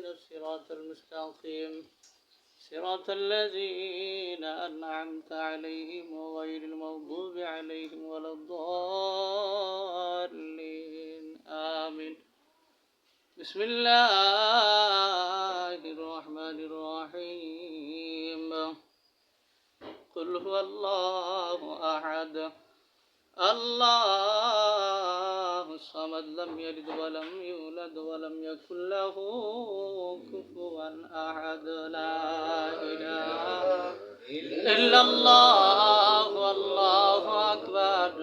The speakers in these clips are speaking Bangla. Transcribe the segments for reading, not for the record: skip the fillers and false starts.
اهدنا الصراط المستقيم صراط الذين أنعمت عليهم غير المغضوب عليهم ولا الضالين آمين. بسم الله الرحمن الرحيم. قل هو الله أحد الله الصمد لم يلد ولم يولد ولم يكن له كفوا أحد. لا إله إلا الله والله أكبر.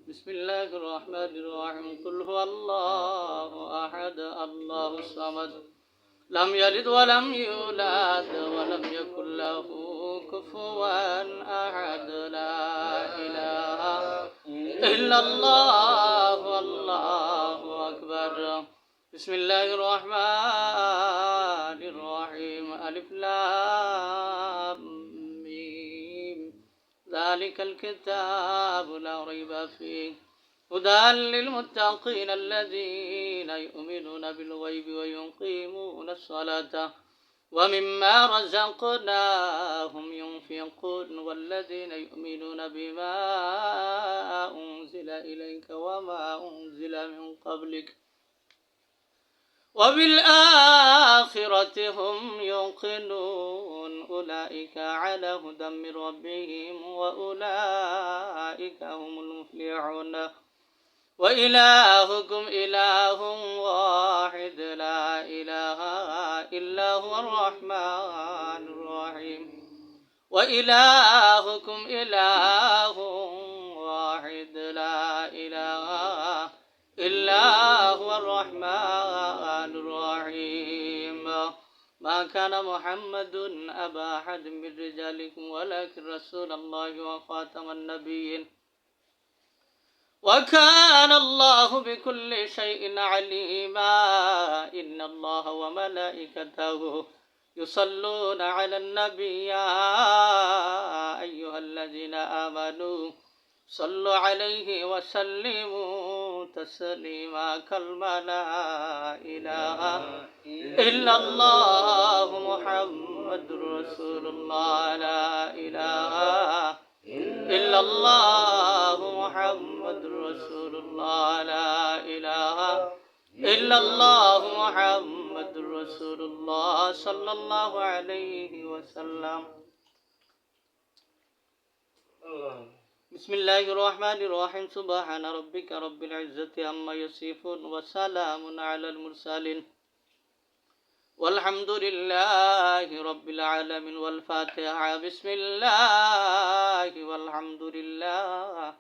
بسم الله الرحمن الرحيم. قل هو الله أحد الله الصمد لم يلد ولم يولد ولم يكن له كفوا أحد. لا إله إلا الله والله أكبر. بسم الله الرحمن الرحيم. ألف لام ميم ذلك الكتاب لا ريب فيه هدى للمتقين الذين يؤمنون بالغيب ويقيمون الصلاة ومما رزقناهم ينفقون والذين يؤمنون بما أنزل إليك وما أنزل من قبلك وبالآخرة هم يوقنون أولئك على هدى من ربهم وأولئك هم المفلحون. وإلهكم إله واحد لا إله إلا هو الرحمن الرحيم. وإلهكم إله واحد لا إله إلا هو الرحمن الرحيم. ما كان محمد أبا أحد من رجالكم ولكن رسول الله وخاتم النبيين وكان الله بكل شيء عليما. إن الله وملائكته يصلون على النبي يا أيها الذين آمنوا صلوا عليه وسلموا تسليما. كلمة لا إله إلا الله محمد رسول الله. لا إله إلا الله محمد رسول الله. لا إله إلا الله محمد رسول الله صلى الله عليه وسلم. بسم الله الرحمن الرحيم. سبحان ربك رب العزة عما يصفون وسلام على المرسلين والحمد لله رب العالمين. والفاتحة. بسم الله والحمد لله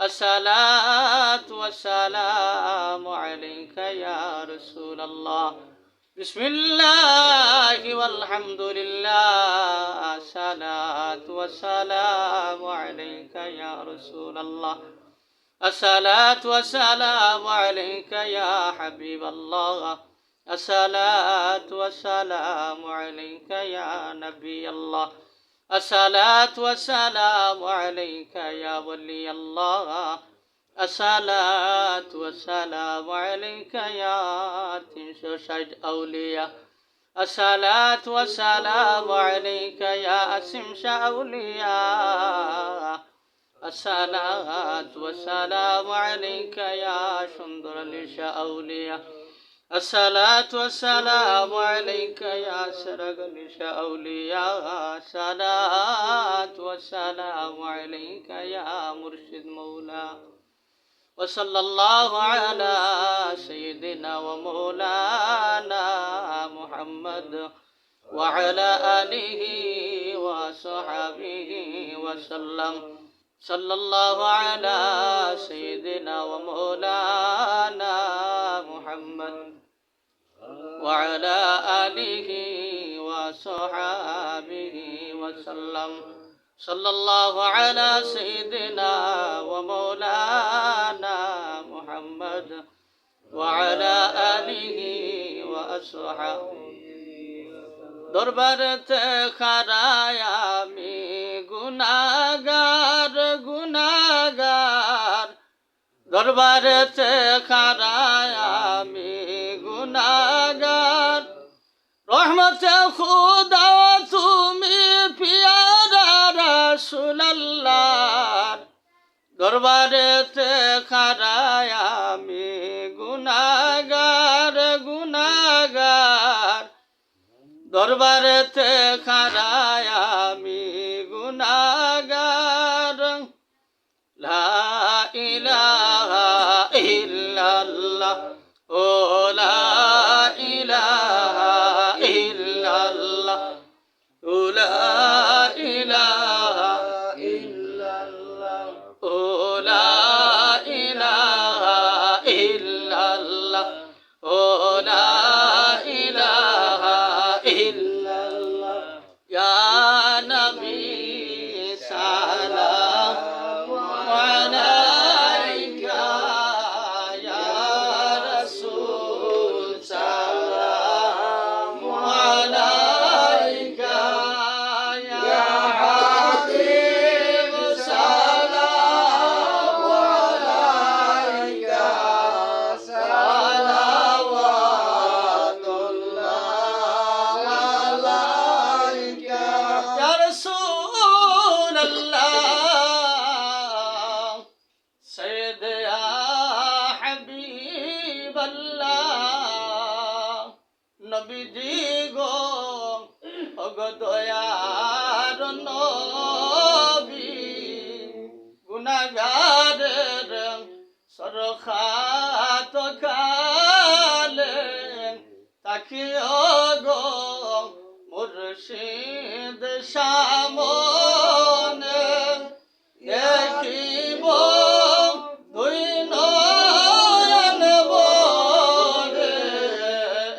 الصلاة والسلام عليك يا رسول الله. بسم الله والحمد لله الصلاة والسلام عليك يا رسول الله. الصلاة والسلام عليك يا حبيب الله. الصلاة والسلام عليك يا نبي الله. الصلاة والسلام عليك يا ولي الله. الصلاة والسلام عليك يا تنشد أولياء. الصلاة والسلام عليك يا أسمش أولياء. الصلاة والسلام عليك يا شندر لش أولياء. الصلاة والسلام عليك يا سرق لش أولياء. الصلاة والسلام عليك يا مرشد مولا. وصلى الله على سيدنا ومولانا محمد وعلى آله وصحبه وسلم. صلى الله على سيدنا ومولانا محمد وعلى آله وصحبه وسلم. صلى الله على سيدنا ومولانا محمد وعلى آله وأصحابه. দরবারেতে খাড়ায় আমি গুনাহগার গুনাহগার। দরবারেতে খাড়ায় আমি গুনাহগার। রহমতে খুদা তুমি পিয়ারা রাসূলুল্লাহ দরবারেতে খারায় আমি গুনাহগার গুনাহগার দরবারেতে খারায় আমি গুনাহগার লা ইলাহা ইল্লাল্লাহ ও লা ইলাহা ইল্লাল্লাহ ও লা ইলাহা ইল্লাল্লাহ ও লা ইলাহা ইল্লাল্লাহ ও লা ইলাহা ইল্লাল্লাহ ইয়া নবী সালাম আলাইকা ইয়া রাসূল সালাম আলাইকা ইয়া হাবিব সালাম আলাইকা সালাওয়াতুল্লাহ আলাইকা ইয়া রাসূলুল্লাহ سيد يا حبيب الله نبي جيغو অগদয়ার নবী গুনাহগারের সরখাত কালে তাকিও গো মুর্শিদ সামনে দেখিব দুই নয়ন ভরে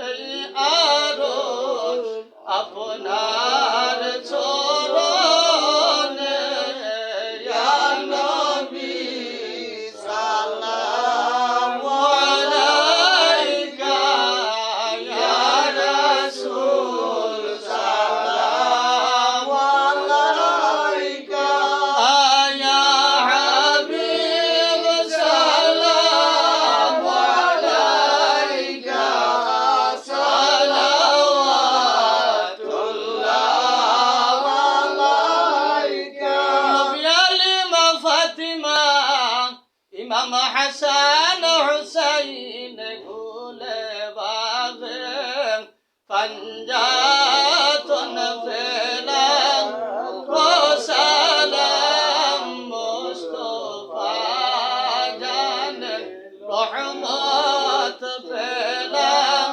এই আরশ আপনার চরণে ইয়া নবী সালাম আলাইকা ইয়া রাসূল সালাম আলাইকা ইয়া হাবিব সালাম আলাইকা সালাওয়াতুল্লাহ আলাইকা নবী আলিমা ফাতিমা ইমাম হাসান হুসাইন গুলে বাগে পঞ্জাতন ফেলাম কো সালাম মুস্তাফা জান রহমত ফেলাম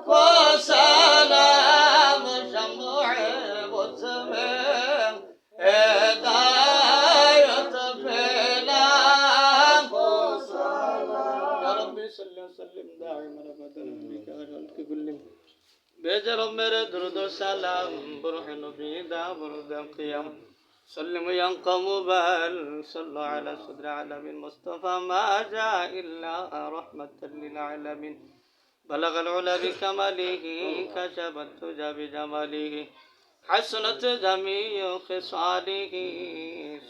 কো সালাম শমঈ বুজমে হেদায়ত ফেলাম কো সালাম ইয়া রব্বি সাল্লি ওয়া সাল্লিম দাইমান আবাদান বিকা আলকি কুল্লিম বেজর মেরে দুরুদ ও সালাম বরহ নবী দা বরদ কিয়াম سلم ينقم بل صلوا على صدر عالم المصطفى ما جاء إلا رحمة للعالمين بلغ العلا بكماله كشف التجى بجماله حسنت جميع خصاله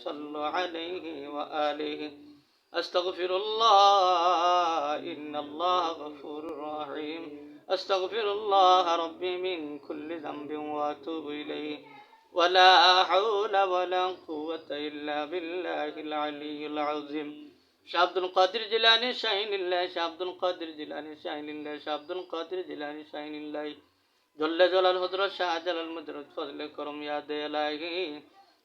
صلوا عليه وآله أستغفر الله إن الله غفور رحيم أستغفر الله ربي من كل ذنب وأتوب إليه ولا حول ولا قوة إلا بالله العلي العظيم شاه عبد القادر جيلاني شاهين الله شاه عبد القادر جيلاني شاهين الله شاه عبد القادر جيلاني شاهين الله جل جلال حضرت شاه جلال مجرد فضل کرم یاد الہی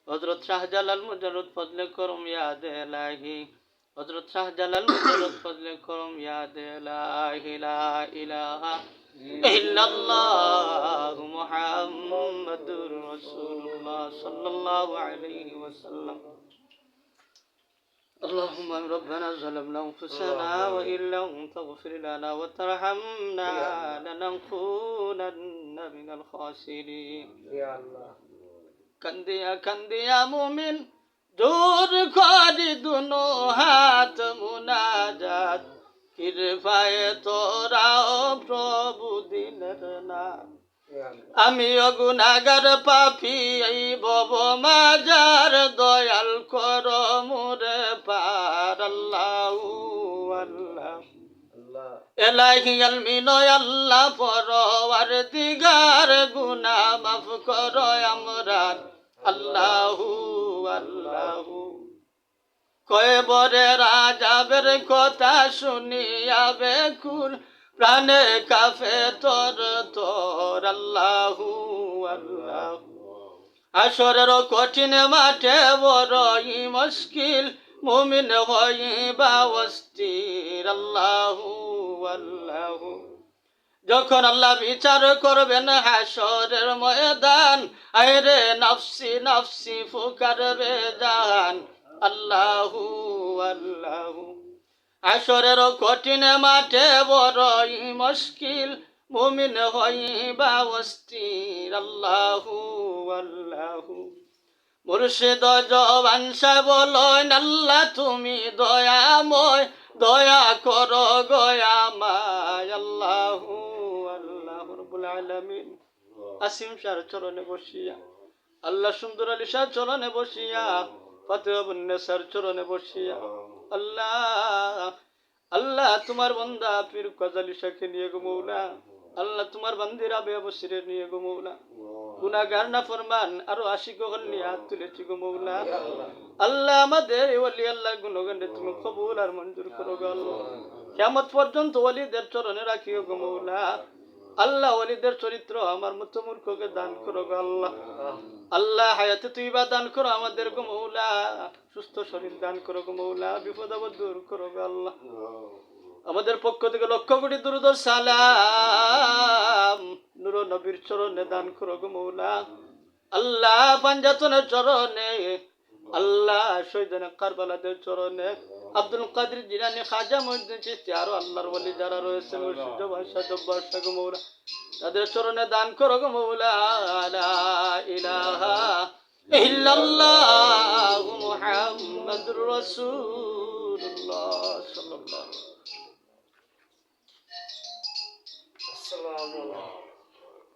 حضرت شاه جلال مجرد فضل کرم یاد الہی حضرت شاه جلال مجرد فضل کرم یاد الہی لا الہ إلا الله محمد رسول الله صلى الله عليه وسلم اللهم ربنا ظلمنا أنفسنا وإن لم تغفر لنا وترحمنا لنكونن من الخاسرين يا الله كنديا مؤمن دور করি দুনো হাত মুনাজাত কৃপায় তোরাও প্রভু দিনের না আমি গুনাহগার পাপী এই ভব মাজার দয়াল করো মোরে পার আল্লাহু আল্লাহ এলাহি আলমিনয় আল্লাহ পরওয়ার দিগার গুনাহ মাফ করো আমরার আল্লাহু আল্লাহু কয়বরে রাজাবের কথা শুনিয়া বেকুল প্রাণে কাফে তোর তোর আল্লাহু আল্লাহু আসরের কঠিন মাঠে বড়ই মুশকিল মুমিন হইবা অস্থির আল্লাহু আল্লাহু যখন আল্লাহ বিচার করবেন হাসরের ময়দান আইরে নফসি নফসি ফুকারবে জান আল্লাহু আল্লাহু আসরের কঠিন মাঠে বড়ই মুশকিল মুমিন হইবা অস্থির আল্লাহু আল্লাহু মুর্শিদ জবান সাহেব বলেন আল্লাহ তুমি দয়াময় দয়া করো গয়ামায় আল্লাহু আল্লাহু রাব্বুল আলামিন আসিম শাহর চরণে বসিয়া আল্লাহ সুন্দর আলী শাহ চরণে বসিয়া ফাতেহুন নেসার চরণে বসিয়া আল্লাহ আল্লাহ তোমার বান্দা পীর কাজালি শাহকে নিয়ে গো মৌলা আল্লাহ তোমার বান্দিরা বেবসিরে নিয়ে গো মৌলা গুনাহগার না ফরমান আরো আশিক হল নিয়ে হাত তুলেছি গো মৌলা আল্লাহ আমাদের ওলি আল্লাহ গুণগান তুমি কবুল আর মঞ্জুর করো গো আল্লাহ কিয়ামত পর্যন্ত ওলিদের চরণে রাখিও গো মৌলা আল্লাহ ওলিদের চরিত্র আমার মতো মূর্খকে দান করো গো আল্লাহ আল্লাহ হায়াতে তুই বা দান করো আমাদের গো মৌলা সুস্থ শরীর দান করো গো মৌলা বিপদ আপদ দূর করো গো আল্লাহ আমাদের পক্ষ থেকে লক্ষ কোটি দুরূদ ও সালাম নূর নবীর চরণে দান করো গো মৌলা আল্লাহ পাঞ্জাতনের চরণে আল্লাহ শহীদানে কারবালাদের চরণে আব্দুল কাদের জিলানী খাজা মঈনুদ্দিন চিশতি আরো আল্লাহর ওলি যারা রয়েছে মুর্শিদ বাদশা জব্বার শাহ গো মৌলা তাদের চরণে দান করো গো মৌলা লা ইলাহা ইল্লাল্লাহু মুহাম্মাদুর রাসূলুল্লাহ সাল্লাল্লাহু আলাইহি ওয়াসাল্লাম।